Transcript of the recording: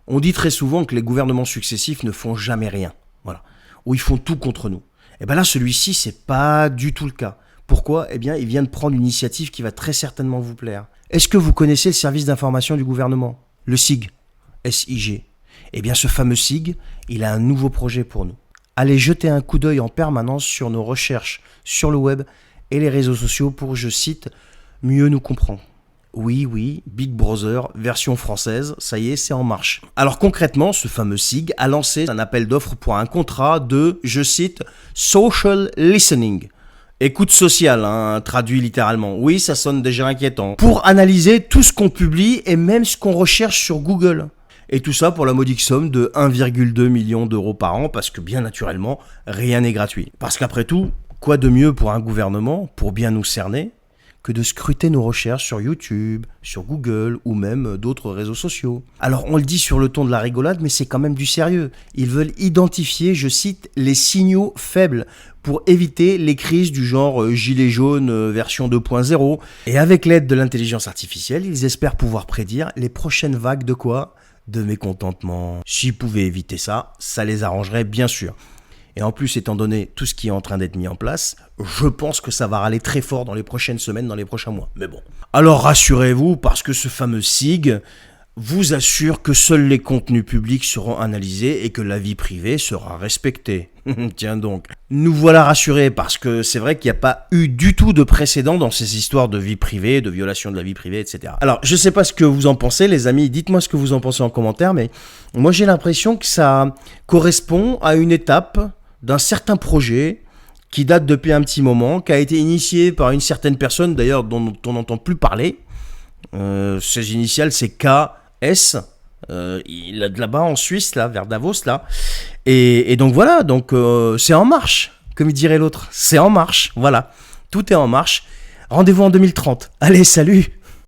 On dit très souvent que les gouvernements successifs ne font jamais rien. Voilà. Ou ils font tout contre nous. Et bien là, celui-ci, c'est pas du tout le cas. Pourquoi ? Eh bien, il vient de prendre une initiative qui va très certainement vous plaire. Est-ce que vous connaissez le service d'information du gouvernement ? Le SIG. S-I-G. Eh bien, ce fameux SIG, il a un nouveau projet pour nous. Allez jeter un coup d'œil en permanence sur nos recherches sur le web et les réseaux sociaux pour, je cite, mieux nous comprendre. Oui, Big Brother, version française, ça y est, c'est en marche. Alors concrètement, ce fameux SIG a lancé un appel d'offres pour un contrat de, je cite, social listening. Écoute sociale, traduit littéralement. Oui, ça sonne déjà inquiétant. Pour analyser tout ce qu'on publie et même ce qu'on recherche sur Google. Et tout ça pour la modique somme de 1,2 million d'euros par an, parce que bien naturellement, rien n'est gratuit. Parce qu'après tout, quoi de mieux pour un gouvernement, pour bien nous cerner, que de scruter nos recherches sur YouTube, sur Google ou même d'autres réseaux sociaux. Alors on le dit sur le ton de la rigolade, mais c'est quand même du sérieux. Ils veulent identifier, je cite, les signaux faibles pour éviter les crises du genre gilet jaune version 2.0. Et avec l'aide de l'intelligence artificielle, ils espèrent pouvoir prédire les prochaines vagues de quoi ? De mécontentement. S'ils pouvaient éviter ça, ça les arrangerait bien sûr. Et en plus, étant donné tout ce qui est en train d'être mis en place, je pense que ça va râler très fort dans les prochaines semaines, dans les prochains mois. Mais bon. Alors rassurez-vous, parce que ce fameux SIG vous assure que seuls les contenus publics seront analysés et que la vie privée sera respectée. Tiens donc. Nous voilà rassurés parce que c'est vrai qu'il n'y a pas eu du tout de précédent dans ces histoires de vie privée, de violation de la vie privée, etc. Alors, je ne sais pas ce que vous en pensez, les amis. Dites-moi ce que vous en pensez en commentaire, mais moi j'ai l'impression que ça correspond à une étape d'un certain projet qui date depuis un petit moment, qui a été initié par une certaine personne, d'ailleurs, dont on n'entend plus parler. Ses initiales, c'est KS. Il est de là-bas en Suisse, là, vers Davos, là. Et donc voilà, donc c'est en marche, comme dirait l'autre. C'est en marche, voilà. Tout est en marche. Rendez-vous en 2030. Allez, salut!